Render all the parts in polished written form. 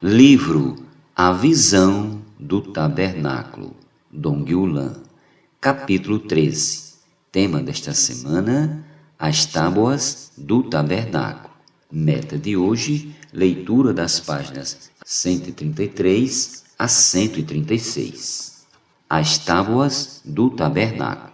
Livro A Visão do Tabernáculo, Dong Yulan, capítulo 13. Tema desta semana: As Tábuas do Tabernáculo. Meta de hoje: leitura das páginas 133 a 136. As Tábuas do Tabernáculo.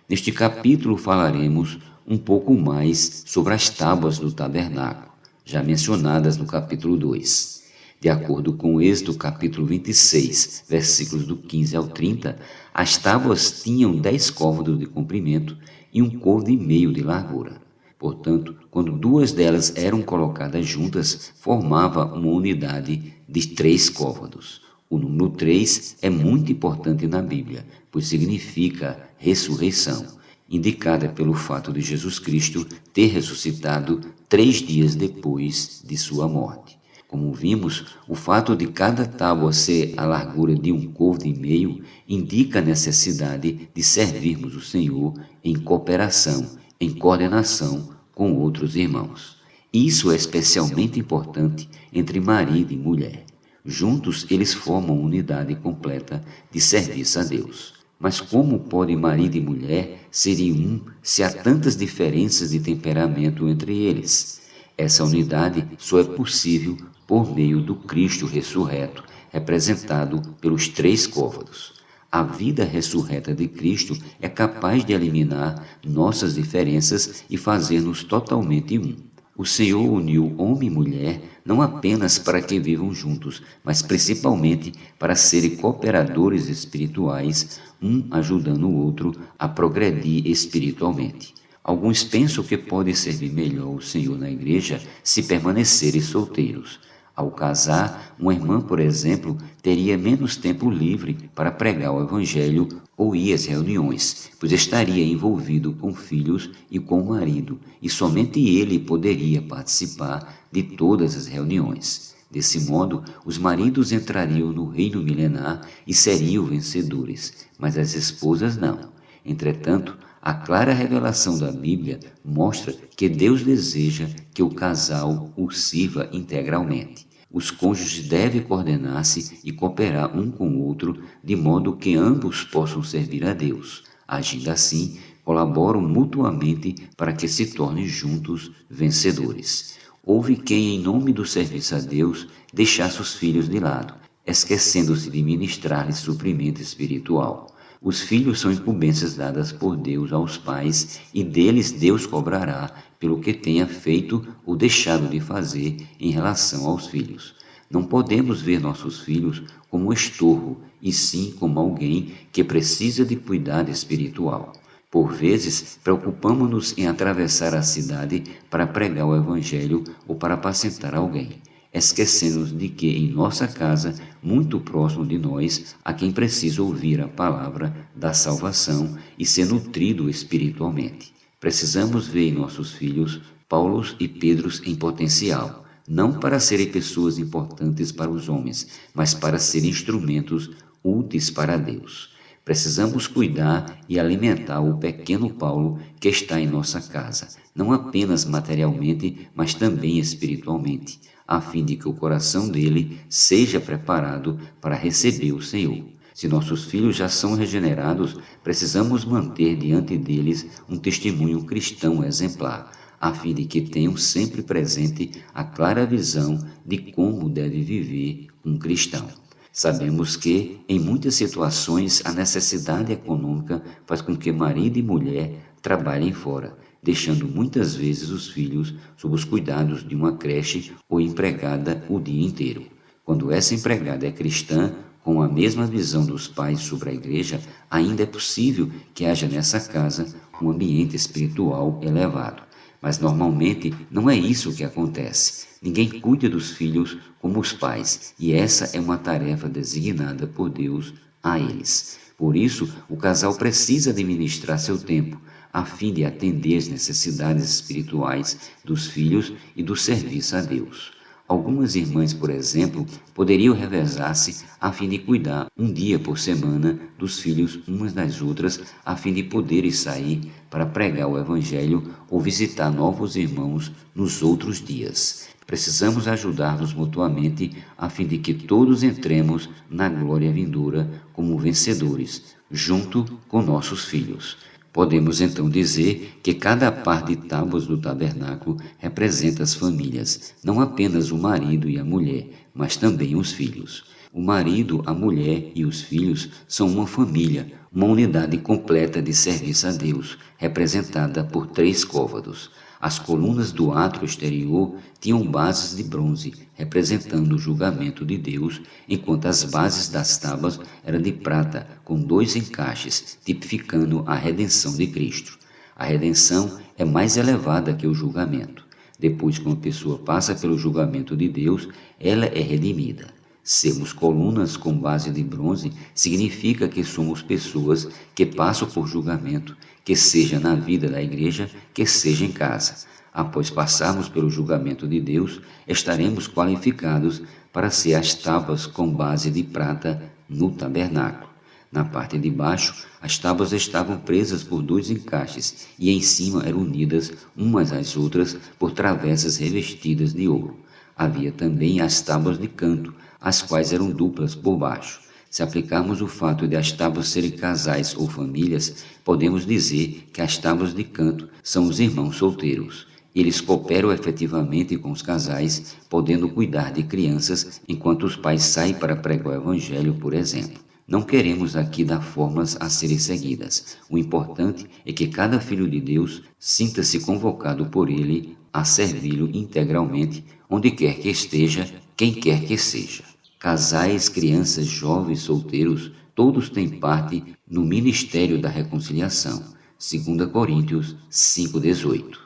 Neste capítulo falaremos um pouco mais sobre as tábuas do tabernáculo, já mencionadas no capítulo 2. De acordo com Êxodo capítulo 26, versículos do 15 ao 30, as tábuas tinham 10 côvados de comprimento e 1,5 côvado de largura. Portanto, quando duas delas eram colocadas juntas, formava uma unidade de 3 côvados. O número 3 é muito importante na Bíblia, pois significa ressurreição, indicada pelo fato de Jesus Cristo ter ressuscitado 3 dias depois de sua morte. Como vimos, o fato de cada tábua ser a largura de 1,5 côvado indica a necessidade de servirmos o Senhor em cooperação, em coordenação com outros irmãos. Isso é especialmente importante entre marido e mulher. Juntos, eles formam uma unidade completa de serviço a Deus. Mas como podem marido e mulher serem um se há tantas diferenças de temperamento entre eles? Essa unidade só é possível por meio do Cristo ressurreto, representado pelos 3 côvados. A vida ressurreta de Cristo é capaz de eliminar nossas diferenças e fazer-nos totalmente um. O Senhor uniu homem e mulher não apenas para que vivam juntos, mas principalmente para serem cooperadores espirituais, um ajudando o outro a progredir espiritualmente. Alguns pensam que pode servir melhor o Senhor na igreja se permanecerem solteiros. Ao casar, uma irmã, por exemplo, teria menos tempo livre para pregar o Evangelho ou ir às reuniões, pois estaria envolvido com filhos e com o marido, e somente ele poderia participar de todas as reuniões. Desse modo, os maridos entrariam no reino milenar e seriam vencedores, mas as esposas não. Entretanto, a clara revelação da Bíblia mostra que Deus deseja que o casal o sirva integralmente. Os cônjuges devem coordenar-se e cooperar um com o outro, de modo que ambos possam servir a Deus. Agindo assim, colaboram mutuamente para que se tornem juntos vencedores. Houve quem, em nome do serviço a Deus, deixasse os filhos de lado, esquecendo-se de ministrar-lhes suprimento espiritual. Os filhos são incumbências dadas por Deus aos pais, e deles Deus cobrará pelo que tenha feito ou deixado de fazer em relação aos filhos. Não podemos ver nossos filhos como um estorvo, e sim como alguém que precisa de cuidado espiritual. Por vezes, preocupamos-nos em atravessar a cidade para pregar o Evangelho ou para apacentar alguém, esquecendo-nos de que em nossa casa, muito próximo de nós, há quem precisa ouvir a palavra da salvação e ser nutrido espiritualmente. Precisamos ver em nossos filhos Paulos e Pedros em potencial, não para serem pessoas importantes para os homens, mas para serem instrumentos úteis para Deus. Precisamos cuidar e alimentar o pequeno Paulo que está em nossa casa, não apenas materialmente, mas também espiritualmente, a fim de que o coração dele seja preparado para receber o Senhor. Se nossos filhos já são regenerados, precisamos manter diante deles um testemunho cristão exemplar, a fim de que tenham sempre presente a clara visão de como deve viver um cristão. Sabemos que, em muitas situações, a necessidade econômica faz com que marido e mulher trabalhem fora, deixando muitas vezes os filhos sob os cuidados de uma creche ou empregada o dia inteiro. Quando essa empregada é cristã, com a mesma visão dos pais sobre a igreja, ainda é possível que haja nessa casa um ambiente espiritual elevado. Mas normalmente não é isso que acontece. Ninguém cuida dos filhos como os pais, e essa é uma tarefa designada por Deus a eles. Por isso, o casal precisa administrar seu tempo, a fim de atender às necessidades espirituais dos filhos e do serviço a Deus. Algumas irmãs, por exemplo, poderiam revezar-se a fim de cuidar um dia por semana dos filhos umas das outras, a fim de poderem sair para pregar o Evangelho ou visitar novos irmãos nos outros dias. Precisamos ajudar-nos mutuamente a fim de que todos entremos na glória vindoura como vencedores, junto com nossos filhos. Podemos então dizer que cada par de tábuas do tabernáculo representa as famílias, não apenas o marido e a mulher, mas também os filhos. O marido, a mulher e os filhos são uma família, uma unidade completa de serviço a Deus, representada por 3 côvados. As colunas do átrio exterior tinham bases de bronze, representando o julgamento de Deus, enquanto as bases das tábuas eram de prata, com 2 encaixes, tipificando a redenção de Cristo. A redenção é mais elevada que o julgamento. Depois que uma pessoa passa pelo julgamento de Deus, ela é redimida. Sermos colunas com base de bronze significa que somos pessoas que passam por julgamento, que seja na vida da igreja, que seja em casa. Após passarmos pelo julgamento de Deus, estaremos qualificados para ser as tábuas com base de prata no tabernáculo. Na parte de baixo, as tábuas estavam presas por 2 encaixes e em cima eram unidas umas às outras por travessas revestidas de ouro. Havia também as tábuas de canto, as quais eram duplas por baixo. Se aplicarmos o fato de as tábuas serem casais ou famílias, podemos dizer que as tábuas de canto são os irmãos solteiros. Eles cooperam efetivamente com os casais, podendo cuidar de crianças enquanto os pais saem para pregar o evangelho, por exemplo. Não queremos aqui dar fórmulas a serem seguidas. O importante é que cada filho de Deus sinta-se convocado por Ele a servi-lo integralmente, onde quer que esteja, quem quer que seja. Casais, crianças, jovens, solteiros, todos têm parte no ministério da reconciliação. 2 Coríntios 5,18.